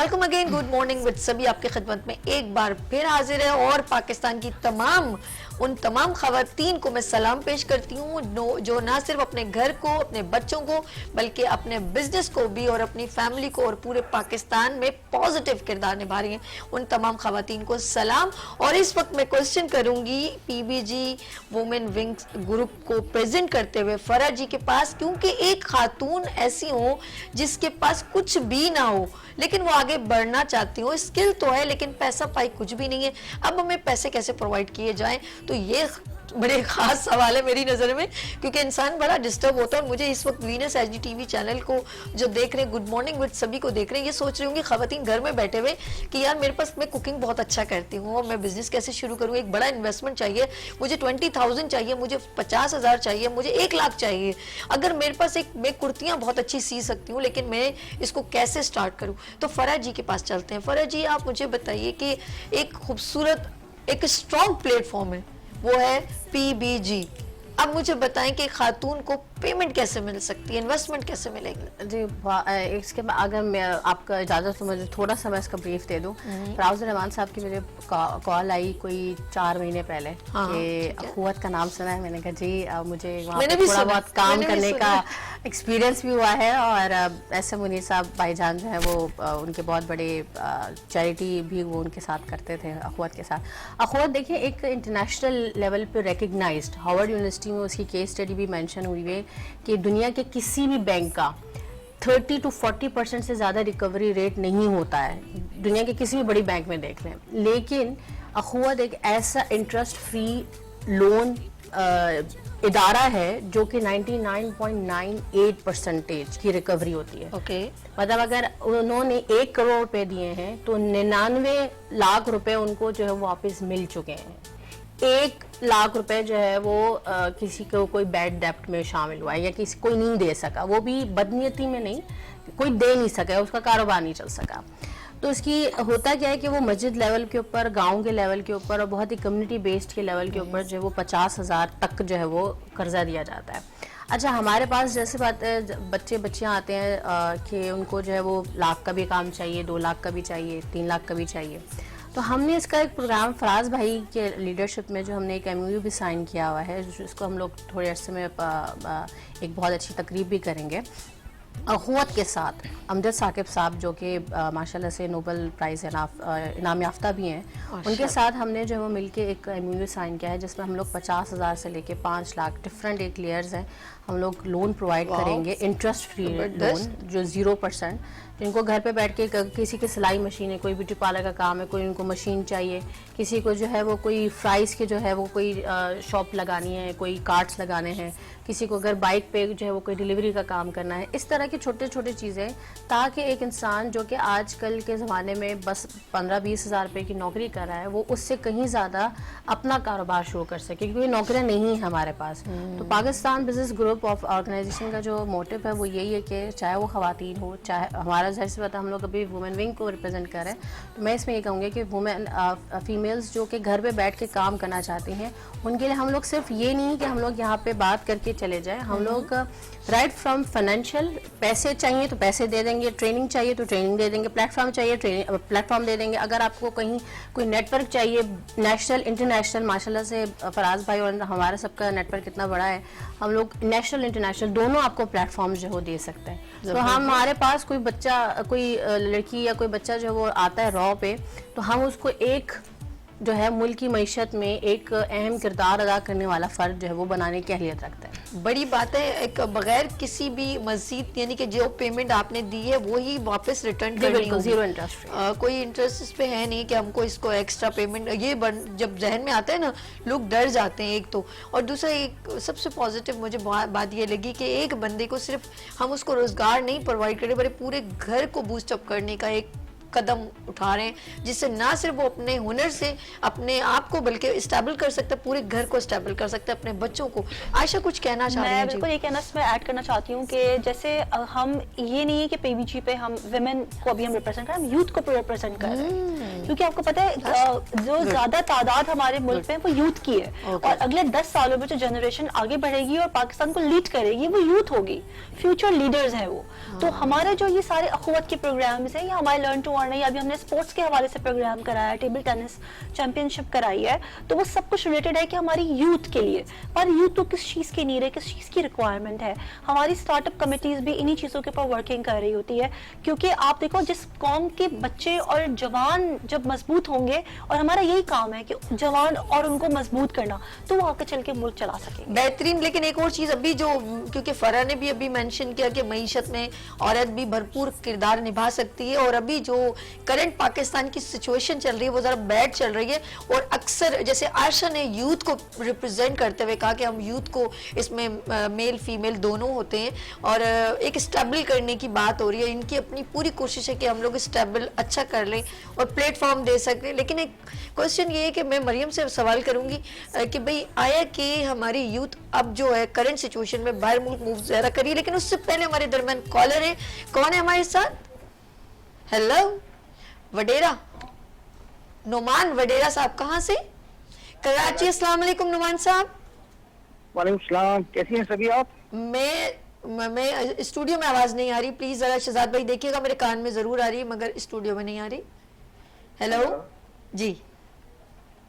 Welcome again, good morning with सभी आपके खिदमत में एक बार फिर हाजिर है और पाकिस्तान की उन तमाम खवातीन को मैं सलाम पेश करती हूँ जो ना सिर्फ अपने घर को, अपने बच्चों को, बल्कि अपने बिजनेस को भी और अपनी फैमिली को और पूरे पाकिस्तान में पॉजिटिव किरदार निभा रही हैं। उन तमाम खवातीन को सलाम। और इस वक्त मैं क्वेश्चन करूंगी पीबीजी वुमेन विंग्स ग्रुप को प्रेजेंट करते हुए फरा जी के पास, क्योंकि एक खातून ऐसी हो जिसके पास कुछ भी ना हो लेकिन वो आगे बढ़ना चाहती हो, स्किल तो है लेकिन पैसा पाई कुछ भी नहीं है। अब हमें पैसे कैसे प्रोवाइड किए जाएं, तो ये बड़े खास सवाल है मेरी नज़र में, क्योंकि इंसान बड़ा डिस्टर्ब होता है। और मुझे इस वक्त वीनस एचडी टीवी चैनल को जो देख रहे हैं, गुड मॉर्निंग विद सभी को देख रहे हैं, ये सोच रही होंगी खवातीन घर में बैठे हुए कि यार मेरे पास, मैं कुकिंग बहुत अच्छा करती हूँ और मैं बिजनेस कैसे शुरू करूँ, एक बड़ा इन्वेस्टमेंट चाहिए, मुझे 20,000 चाहिए, मुझे 50,000 चाहिए, मुझे 1 लाख चाहिए। अगर मेरे पास मैं कुर्तियाँ बहुत अच्छी सी सकती हूँ लेकिन मैं इसको कैसे स्टार्ट करूँ। तो फरा जी के पास चलते हैं। फरा जी, आप मुझे बताइए कि एक खूबसूरत, एक स्ट्रॉन्ग प्लेटफॉर्म है, वो है पीबीजी। अब मुझे बताएं कि खातून को पेमेंट कैसे मिल सकती है, इन्वेस्टमेंट कैसे मिलेगी? जी, इसके बाद अगर मैं आपका इजाज़त तो मुझे थोड़ा सा मैं इसका ब्रीफ दे दूं। फराउज़ रहमान साहब की मुझे कॉल आई कोई 4 महीने पहले कि अखुवत का नाम सुना है। मैंने कहा जी, मुझे वहाँ पे थोड़ा बहुत काम करने का एक्सपीरियंस भी हुआ है। और ऐसे मुनीर साहब भाईजान जो है वो उनके बहुत बड़े चैरिटी भी वो उनके साथ करते थे अखुवत के साथ। अखुवत देखिए एक इंटरनेशनल लेवल पे रिकग्नाइज्ड, हार्वर्ड यूनिवर्सिटी में उसकी केस स्टडी भी मेंशन हुई है कि दुनिया के किसी भी बैंक का 30 to 40% से ज़्यादा रिकवरी रेट नहीं होता है, दुनिया के किसी भी बड़ी बैंक में देख लें। लेकिन अखुवत एक ऐसा इंटरेस्ट फ्री लोन इदारा है जो कि 99.98% की रिकवरी होती है। मतलब अगर उन्होंने 1 करोड़ रुपए दिए हैं तो 99 लाख रुपए उनको जो है वापस मिल चुके हैं। 1 लाख रुपए जो है वो किसी को कोई बैड डेप्ट में शामिल हुआ है या किसी कोई नहीं दे सका, वो भी बदनीयती में नहीं, कोई दे नहीं सका, उसका कारोबार नहीं चल सका। तो इसकी होता क्या है कि वो मस्जिद लेवल के ऊपर, गांव के लेवल के ऊपर और बहुत ही कम्युनिटी बेस्ड के लेवल के ऊपर जो है वो 50,000 तक जो है वो कर्जा दिया जाता है। अच्छा, हमारे पास जैसे बात है, बच्चियाँ आते हैं कि उनको जो है वो लाख का भी काम चाहिए, 2 लाख का भी चाहिए, 3 लाख का भी चाहिए। तो हमने इसका एक प्रोग्राम फराज भाई के लीडरशिप में जो हमने एक MOU भी साइन किया हुआ है, जिसको हम लोग थोड़े अरसे में एक बहुत अच्छी तकरीब भी करेंगे अखुवत के साथ। अमजद साकिब साहब जो कि माशाल्लाह से नोबेल प्राइज़ इनाम याफ्ता भी हैं, उनके साथ हमने जो है वो मिलके एक MOU साइन किया है जिसमें हम लोग 50,000 से लेके 5 लाख डिफरेंट एक लेयर्स हैं, हम लोग लोन प्रोवाइड करेंगे, इंटरेस्ट फ्री लोन जो 0%, जिनको घर पे बैठ के किसी की सिलाई मशीन है, कोई ब्यूटी पार्लर का काम है, कोई उनको मशीन चाहिए, किसी को जो है वो कोई फ्राइज़ के जो है वो कोई शॉप लगानी है, कोई कार्ट्स लगाने हैं, किसी को अगर बाइक पे जो है वो कोई डिलीवरी का काम करना है, इस तरह की छोटे छोटे चीज़ें, ताकि एक इंसान जो कि आजकल के ज़माने में बस 15-20 हज़ार रुपये की नौकरी कर रहा है वो उससे कहीं ज़्यादा अपना कारोबार शुरू कर सके, क्योंकि नौकरियाँ नहीं है हमारे पास। तो Pakistan business group of organization का जो मोटिव है वो यही है कि चाहे वो खवातीन हो, चाहे हमारा जाहिर सी बात है हम लोग अभी वुमेन विंग को रिप्रेजेंट कर रहे हैं, तो मैं इसमें ये कहूँगी कि वुमेन फीमेल्स जो कि घर पे बैठ के काम करना चाहती हैं, उनके लिए हम लोग सिर्फ ये नहीं कि हम लोग यहाँ पे बात करके चले जाएं, हम लोग राइट फ्रॉम फाइनेंशियल, पैसे चाहिए तो पैसे दे देंगे, ट्रेनिंग चाहिए तो ट्रेनिंग दे देंगे, प्लेटफॉर्म चाहिए प्लेटफॉर्म दे देंगे, अगर आपको कहीं कोई नेटवर्क चाहिए नेशनल इंटरनेशनल, माशाल्लाह से फराज भाई और हमारा सबका नेटवर्क कितना बड़ा है, हम लोग नेशनल इंटरनेशनल दोनों आपको प्लेटफॉर्म जो हो दे सकते हैं। तो हमारे पास कोई बच्चा, कोई लड़की या कोई बच्चा जो वो आता है रॉ पे, तो हम उसको एक जो है मुल्क की मईशत में एक अहम किरदार अदा करने वाला फ़र्द जो है वो बनाने की अहलियत रखता है। बड़ी बात है, एक बगैर किसी भी मजीद, यानी कि जो पेमेंट आपने दी है वो ही वापस रिटर्न करनी होगी, 0 इंटरेस्ट, कोई इंटरेस्ट इस पे है नहीं कि हमको इसको एक्स्ट्रा पेमेंट। ये जब जहन में आता है ना, लोग डर जाते हैं एक तो, और दूसरा एक सबसे पॉजिटिव मुझे बात ये लगी कि एक बंदे को सिर्फ हम उसको रोजगार नहीं प्रोवाइड करें, बल्कि पूरे घर को बूस्टअप करने का एक कदम उठा रहे हैं, जिससे ना सिर्फ वो अपने हुनर से अपने आप को बल्कि स्टेबल कर सकता है, पूरे घर को स्टेबल कर सकता है, अपने बच्चों को। आयशा कुछ कहना चाह रही हैं? मैं बिल्कुल ये कहना इसमें ऐड करना चाहती हूँ कि जैसे हम ये नहीं है कि पीबीजी पे हम विमेन को अभी हम रिप्रेजेंट कर रहे हैं, हम यूथ को रिप्रेजेंट कर रहे हैं, क्योंकि आपको पता है जो ज्यादा तादाद हमारे मुल्क में वो यूथ की है, और अगले 10 सालों में जो जनरेशन आगे बढ़ेगी और पाकिस्तान को लीड करेगी वो यूथ होगी, फ्यूचर लीडर्स है वो। तो हमारे जो ये सारे अखुवत के प्रोग्राम्स हैं या हमारे लर्न टू अर्न और नहीं अभी हमने स्पोर्ट्स के हवाले से प्रोग्राम कराया है, टेबल टेनिस चैंपियनशिप कराई है, तो वो सब कुछ रिलेटेड है कि हमारी यूथ के लिए। पर यूथ तो किस चीज़ की नीड है, किस चीज़ की रिक्वायरमेंट है, हमारी स्टार्टअप कमिटीज़ भी इन्हीं चीज़ों के ऊपर वर्किंग कर रही होती है। क्योंकि आप देखो जिस कौम के बच्चे और जवान जब मजबूत होंगे, और हमारा यही काम है कि जवान और उनको मजबूत करना, तो वो आगे चल के मुल्क चला सकेंगे। बेहतरीन। लेकिन एक और चीज अभी जो, क्योंकि फरा ने भी अभी मेंशन किया कि मईशत में औरत भी भरपूर किरदार निभा सकती है, और अभी जो करंट पाकिस्तान की सिचुएशन चल रही है वो जरा बैड चल रही है, और अक्सर जैसे आयशा ने यूथ को रिप्रेजेंट करते हुए कहा कि हम यूथ को इसमें मेल फीमेल दोनों होते हैं, और एक स्टेबल करने की बात हो रही है। इनकी अपनी पूरी कोशिश है कि हम लोग स्टेबल अच्छा कर लें और प्लेटफॉर्म दे सकें। लेकिन एक क्वेश्चन ये है कि मैं मरियम से सवाल करूंगी कि भाई आया कि हमारी यूथ अब जो है करंट सिचुएशन में बाहर मुल्क मूव ज़्यादा करिए, लेकिन उससे पहले हमारे दरमियान कॉलर है। कौन है हमारे साथ? हेलो, वडेरा, नुमान वडेरा साहब, कहाँ से? कराची। अस्सलाम वालेकुम नुमान साहब। वालेकुम सलाम, कैसी हैं सभी आप? मैं स्टूडियो में आवाज नहीं आ रही, प्लीज जरा शहजाद भाई देखिएगा, मेरे कान में जरूर आ रही है मगर स्टूडियो में नहीं आ रही। हेलो जी।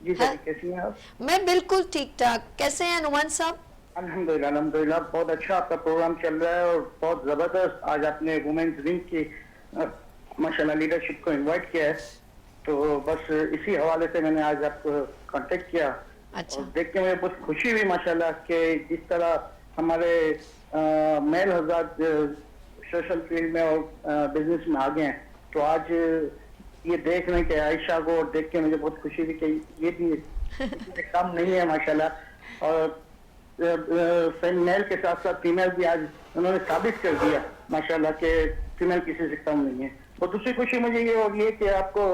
जी सर, कैसी हैं आप? मैं बिल्कुल ठीक ठाक। कैसे हैं नुमान साहब? अल्हम्दुलिल्लाह अल्हम्दुलिल्लाह, बहुत अच्छा आपका प्रोग्राम चल रहा है और बहुत जबरदस्त। आज आपने वुमेन्स विंग की माशाल्लाह लीडरशिप को इनवाइट किया है, तो बस इसी हवाले से मैंने आज आपको कांटेक्ट किया। अच्छा। और देख के मुझे बहुत खुशी हुई माशाल्लाह कि जिस तरह हमारे मेल हज़रात सोशल फील्ड में और बिजनेस में आगे हैं, तो आज ये देख रहे हैं कि आयशा को देख के मुझे बहुत खुशी हुई कि ये भी काम नहीं है माशाल्लाह। और मेल के साथ साथ फीमेल भी आज उन्होंने साबित कर दिया माशाल्लाह कि फीमेल किसी से कम नहीं है। और दूसरी खुशी मुझे ये हो रही है कि आपको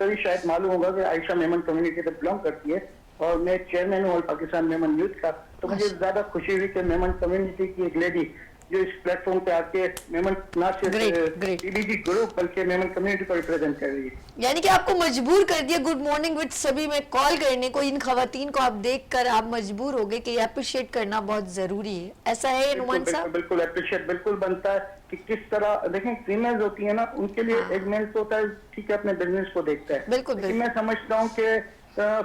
सभी शायद मालूम होगा कि आयशा मेमन कम्युनिटी से बिलोंग करती है और मैं चेयरमैन हूँ पाकिस्तान मेमन यूथ का, तो मुझे ज्यादा खुशी हुई कि मेमन कम्युनिटी की एक लेडी जो इस प्लेटफॉर्म पे आके मेमन ना सिर्फ पीबीजी ग्रुप बल्कि मेमन कम्युनिटी को रिप्रेजेंट कर रही है। यानी कि आपको मजबूर कर दिया गुड मॉर्निंग विद सभी में कॉल करने को। इन खवातीन को आप देखकर आप मजबूर हो गए कि अप्रिशिएट करना बहुत जरूरी है। ऐसा है नुमान साहब? बिल्कुल अप्रिशिएट बिल्कुल बनता है कि किस तरह देखें फीमेल्स होती है ना, उनके लिए एक मेल होता है ठीक है अपने बिजनेस को देखता है, बिल्कुल। मैं समझता हूँ कि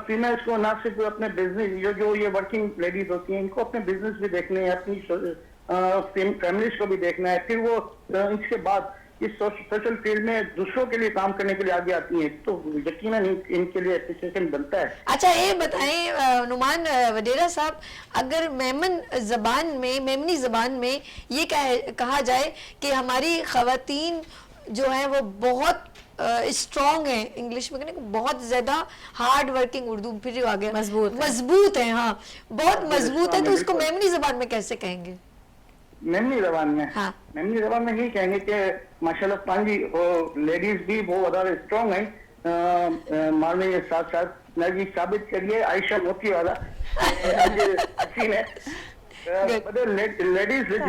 फीमेल्स को ना सिर्फ अपने बिजनेस जो ये वर्किंग लेडीज होती हैं इनको अपने बिजनेस भी देखने हैं, अपनी फैमिलीज को भी देखना है, फिर वो इसके बाद इस सोशल फील्ड में दूसरों के लिए काम करने के लिए आगे आती हैं, तो यकीनन इनके लिए एप्रिसिएशन बनता है। अच्छा ये बताएं नुमान वडेरा साहब, अगर मेमनी जबान में ये कहा जाए कि हमारी खवातीन जो है वो बहुत स्ट्रॉन्ग है, इंग्लिश में कहने बहुत ज्यादा हार्ड वर्किंग, उर्दू फिर आ गया, मजबूत है, हाँ बहुत मजबूत है, तो उसको मेमनी जबान में कैसे कहेंगे? मेमनी जबान में? हाँ। मेमनी जबान में यही कहेंगे कि माशाल्लाह पांजी लेडीज भी बहुत ज्यादा स्ट्रॉन्ग है, मारने के साथ साथ नजी साबित करिए आयशा मोती वाला सीन है। लेडीज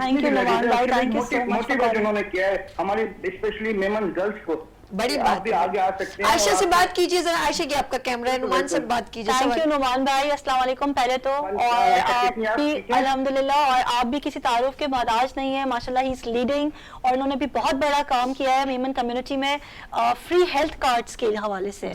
मोटिवेट उन्होंने किया है हमारी स्पेशली मेमन गर्ल्स को, बड़ी बात भी आगे आ सकते हैं। आयशा से बात कीजिए जरा, आयशा की आपका कैमरा है, नुमान से बात कीजिए। थैंक यू नुमान भाई, अस्सलाम वालेकुम पहले तो, और आप भी अल्हम्दुलिल्लाह, और आप भी किसी तारुफ के मोहताज नहीं है माशाल्लाह, ही इज लीडिंग, और इन्होंने भी बहुत बड़ा काम किया है मेमन कम्युनिटी में फ्री हेल्थ कार्ड्स के हवाले से,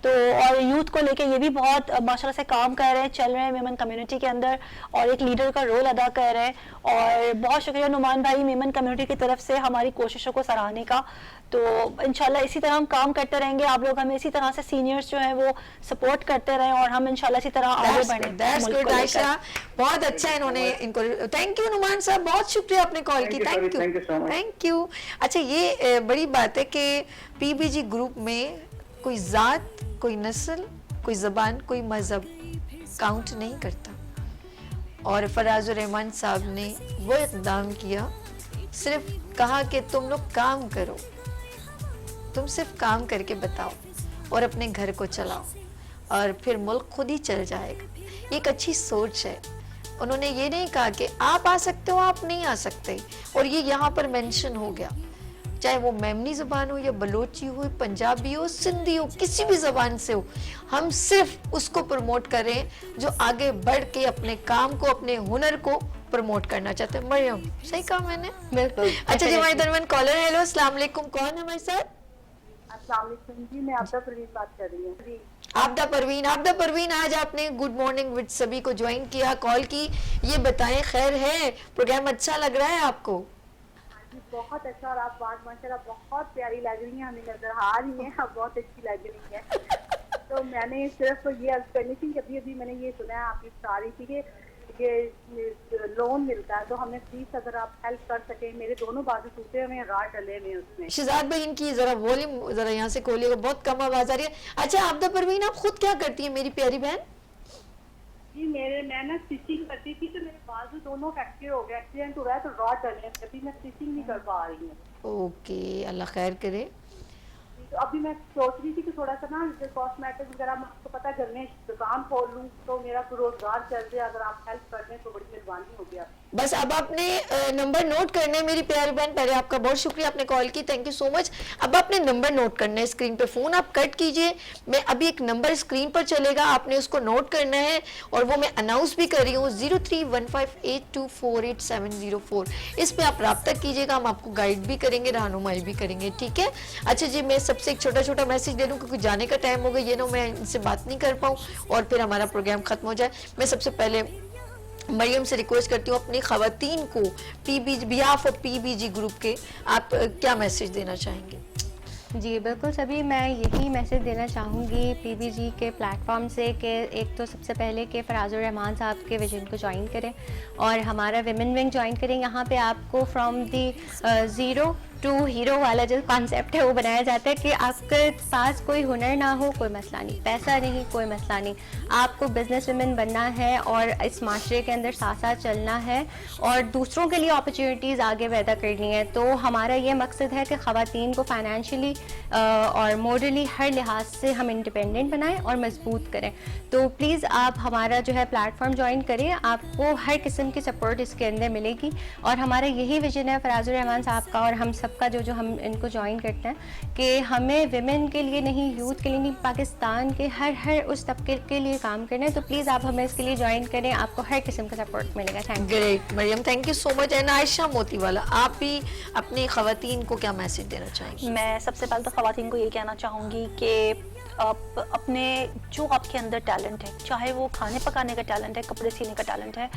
तो और यूथ को लेके ये भी बहुत माशाल्लाह से काम कर रहे हैं, चल रहे हैं मेमन कम्युनिटी के अंदर, और एक लीडर का रोल अदा कर रहे हैं। और बहुत शुक्रिया नुमान भाई मेमन कम्युनिटी की तरफ से हमारी कोशिशों को सराहने का। तो इंशाल्लाह इसी तरह हम काम करते रहेंगे, आप लोग हमें इसी तरह से सीनियर्स जो हैं वो सपोर्ट करते रहें, और हम इंशाल्लाह इसी तरह आगे बढ़ें। आयशा बहुत अच्छा है, इन्होंने इनको थैंक यू नुमान साहब, बहुत शुक्रिया आपने कॉल की, थैंक यू। अच्छा ये बड़ी बात है कि पीबीजी ग्रुप में कोई जात, कोई नस्ल, कोई जबान, कोई मजहब काउंट नहीं करता, और फराजुर रहमान साहब ने वो इक़दाम किया, सिर्फ कहा कि तुम लोग काम करो, तुम सिर्फ काम करके बताओ और अपने घर को चलाओ और फिर मुल्क खुद ही चल जाएगा। ये एक अच्छी सोच है। उन्होंने ये नहीं कहा कि आप आ सकते हो, आप नहीं आ सकते, और ये यहाँ पर मेंशन हो गया, चाहे वो मेमनी ज़बान हो या बलोची हो, पंजाबी हो, सिंधी हो, किसी भी ज़बान से हो, हम सिर्फ उसको प्रमोट करें जो आगे बढ़ के अपने काम को, अपने हुनर को प्रमोट करना चाहते हैं। मरियम सही कहा मैंने? बिल्कुल। अच्छा जी, हमारे दरमियान कॉलर है। हेलो अस्सलाम वालेकुम, कौन है हमारे साथ? अस्सलाम वालेकुम जी, मैं आबदा परवीन बात कर रही हूँ जी। आबदा परवीन, आज आपने गुड मॉर्निंग विद सभी को ज्वाइन किया, कॉल की, ये बताएं खैर है, प्रोग्राम अच्छा लग रहा है आपको? हाँ जी, बहुत अच्छा, और आप बात माशाल्लाह बहुत प्यारी लग रही हैं, हमें नजर आ रही हैं, आप बहुत अच्छी लग रही हैं। तो मैंने सिर्फ ये अर्ज करनी थी, अभी अभी मैंने ये सुना है आपकी बता रही थी कि ये लोन मिलता है, तो हमें प्लीज अगर आप हेल्प कर सके, मेरे दोनों बाजू टूटे हुए हैं, रात डले हुए हैं उसमें। शहजाद भाई इनकी जरा वॉल्यूम जरा यहाँ से खोलिएगा, बहुत कम आवाज आ रही है। अच्छा आबदा परवीन, आप खुद क्या करती हैं मेरी प्यारी बहन? जी मैं ना स्टिचिंग करती थी, तो मेरे बाजू दोनों फ्रैक्चर हो गए, एक्सीडेंट हुआ है, तो रॉड डले हैं, अभी मैं स्टिचिंग नहीं कर पा रही हूँ। ओके, अल्लाह खैर करे। तो अभी मैं सोच रही थी कि थोड़ा सा ना कॉस्मेटिक वगैरह, मैं आपको पता घर में दुकान खोल लूँ, तो मेरा तो रोजगार चल जाए, अगर आप हेल्प कर दें तो बड़ी मेहरबानी होगी आपकी। बस अब आपने नंबर नोट करने मेरी प्यारी बहन, पहले आपका बहुत शुक्रिया, आपने कॉल की, थैंक यू सो मच। अब आपने नंबर नोट करना है, स्क्रीन पे फोन आप कट कीजिए, मैं अभी एक नंबर स्क्रीन पर चलेगा, आपने उसको नोट करना है, और वो मैं अनाउंस भी कर रही हूँ, 031582487004। इस पे आप राब्ता कीजिएगा, हम आपको गाइड भी करेंगे, रहनुमाई भी करेंगे, ठीक है? अच्छा जी, मैं सबसे एक छोटा छोटा मैसेज दे दूँ, क्योंकि जाने का टाइम हो गया, ये ना मैं इनसे बात नहीं कर पाऊँ और फिर हमारा प्रोग्राम खत्म हो जाए। मैं सबसे पहले मरियम से रिक्वेस्ट करती हूँ, अपनी खवातीन को PBG, behalf of PBG group के आप क्या मैसेज देना चाहेंगे? जी बिल्कुल, सभी मैं यही मैसेज देना चाहूँगी पीबीजी के प्लेटफॉर्म से कि एक तो सबसे पहले कि फराजुर रहमान साहब के विजन को ज्वाइन करें और हमारा विमेन विंग ज्वाइन करें। यहाँ पे आपको from the zero to hero वाला जो कॉन्सेप्ट है वो बनाया जाता है कि आपके पास कोई हुनर ना हो, कोई मसला नहीं, पैसा नहीं, कोई मसला नहीं, आपको बिजनेस वुमेन बनना है और इस माशरे के अंदर साथ साथ चलना है और दूसरों के लिए अपॉर्चुनिटीज़ आगे पैदा करनी है। तो हमारा ये मकसद है कि ख़वातीन को फाइनेंशियली और मॉरली हर लिहाज से हम इंडिपेंडेंट बनाएं और मजबूत करें। तो प्लीज़ आप हमारा जो है प्लेटफॉर्म ज्वाइन करें, आपको हर किस्म की सपोर्ट इसके अंदर मिलेगी और हमारा यही विजन है फराजुर रहमान साहब का और हम सब का जो हम इनको ज्वाइन करते हैं कि हमें विमेन के लिए नहीं, यूथ के लिए नहीं, पाकिस्तान के हर उस तबके के लिए काम करना है। तो प्लीज़ आप हमें इसके लिए ज्वाइन करें, आपको हर किस्म का सपोर्ट मिलेगा। Thank you. Great Maryam, thank you so much. And Ayesha Motiwala, आप भी अपनी खवातीन को क्या मैसेज देना चाहेंगी? मैं सबसे पहले तो खवातीन को ये कहना चाहूँगी कि आप अपने जो आपके अंदर टैलेंट है, चाहे वो खाने पकाने का टैलेंट है, कपड़े सीने का टैलेंट है,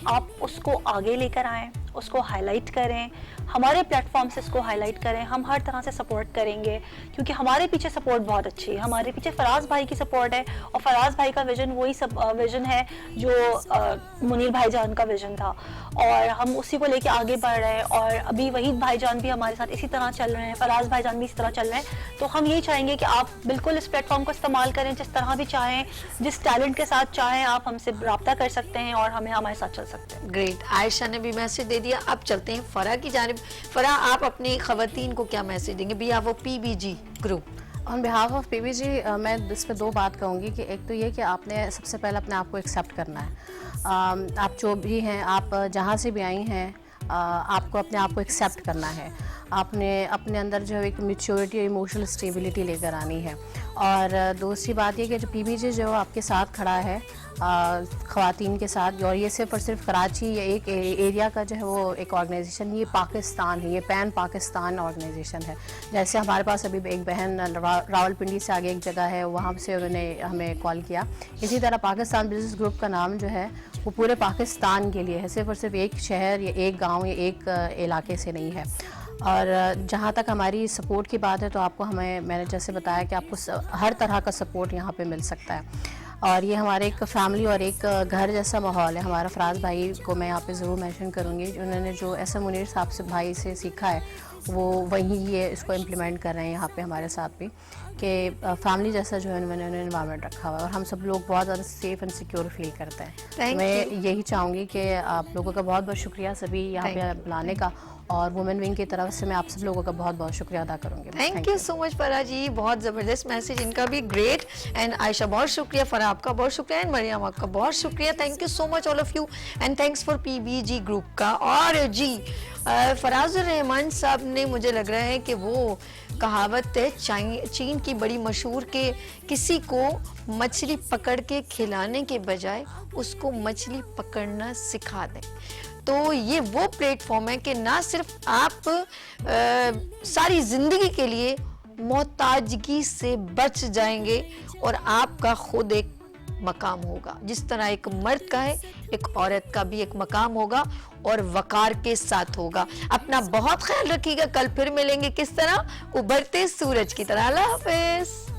आप उसको आगे लेकर आएँ, उसको हाईलाइट करें, हमारे प्लेटफॉर्म से इसको हाईलाइट करें। हम हर तरह से सपोर्ट करेंगे क्योंकि हमारे पीछे सपोर्ट बहुत अच्छी है, हमारे पीछे फराज भाई की सपोर्ट है और फराज भाई का विजन वही सब विजन है जो मुनीर भाईजान का विजन था और हम उसी को लेके आगे बढ़ रहे हैं और अभी वहीद भाईजान भी हमारे साथ इसी तरह चल रहे हैं, फराज भाईजान भी इसी तरह चल रहे हैं। तो हम यही चाहेंगे कि आप बिल्कुल इस प्लेटफॉर्म को इस्तेमाल करें, जिस तरह भी चाहें, जिस टैलेंट के साथ चाहें आप हमसे रब्ता कर सकते हैं और हमारे साथ चल सकते हैं। ग्रेट, आयशा ने भी मैसेज दे दिया। अब चलते हैं फरा की जानिब। फरा, आप अपनी खवातीन को क्या मैसेज देंगे behalf of PBG group? On behalf of PBG मैं इस पर दो बात कहूँगी कि एक तो ये कि आपने सबसे पहले अपने आप को एक्सेप्ट करना है। आप जो भी हैं, आप जहाँ से भी आई हैं, आपको अपने आप को एक्सेप्ट करना है। आपने अपने अंदर जो एक मैच्योरिटी और इमोशनल स्टेबिलिटी लेकर आनी है। और दूसरी बात ये कि जो पीबीजी जो आपके साथ खड़ा है ख़वातीन के साथ, और ये सिर्फ और सिर्फ कराची या एक एरिया का जो है वो एक ऑर्गेनाइजेशन, ये पाकिस्तान है, ये पैन पाकिस्तान ऑर्गेनाइजेशन है। जैसे हमारे पास अभी एक बहन रावलपिंडी से आगे एक जगह है, वहाँ से उन्होंने हमें कॉल किया। इसी तरह पाकिस्तान बिजनेस ग्रुप का नाम जो है वो पूरे पाकिस्तान के लिए है, सिर्फ और सिर्फ एक शहर या एक गाँव या एक इलाके से नहीं है। और जहाँ तक हमारी सपोर्ट की बात है तो आपको मैंने जैसे बताया कि आपको हर तरह का सपोर्ट यहाँ पे मिल सकता है और ये हमारे एक फैमिली और एक घर जैसा माहौल है। हमारा फराज भाई को मैं यहाँ पे ज़रूर मेंशन करूँगी, उन्होंने जो ऐसा मुनीर साहब से भाई से सीखा है वो वहीं ये इसको इम्प्लीमेंट कर रहे हैं यहाँ पे हमारे साथ भी, कि फैमिली जैसा जो है उन्होंने इन्वायरमेंट रखा हुआ है और हम सब लोग बहुत ज़्यादा सेफ़ एंड सिक्योर फील करते हैं। मैं यही चाहूँगी कि आप लोगों का बहुत बहुत शुक्रिया सभी यहाँ पे बुलाने का और वुमेन विंग की तरफ से मैं आप सब लोगों का बहुत बहुत शुक्रिया अदा करूँगी। थैंक यू सो मच फरा जी, बहुत ज़बरदस्त मैसेज इनका भी, ग्रेट। एंड आयशा बहुत शुक्रिया, फरा आपका बहुत शुक्रिया, एंड मरियम आपका बहुत शुक्रिया। Thank you so much all of you and thanks for PBG group का। और जी फराजुर रहमान साहब ने, मुझे लग रहा है कि वो कहावत है चीन की बड़ी मशहूर के किसी को मछली पकड़ के खिलाने के बजाय उसको मछली पकड़ना सिखा दें। तो ये वो प्लेटफॉर्म है कि ना सिर्फ आप सारी ज़िंदगी के लिए मोहताजगी से बच जाएंगे और आपका खुद एक मकाम होगा। जिस तरह एक मर्द का है, एक औरत का भी एक मकाम होगा और वकार के साथ होगा। अपना बहुत ख्याल रखिएगा, कल फिर मिलेंगे किस तरह, उभरते सूरज की तरह। अल्लाह हाफिज।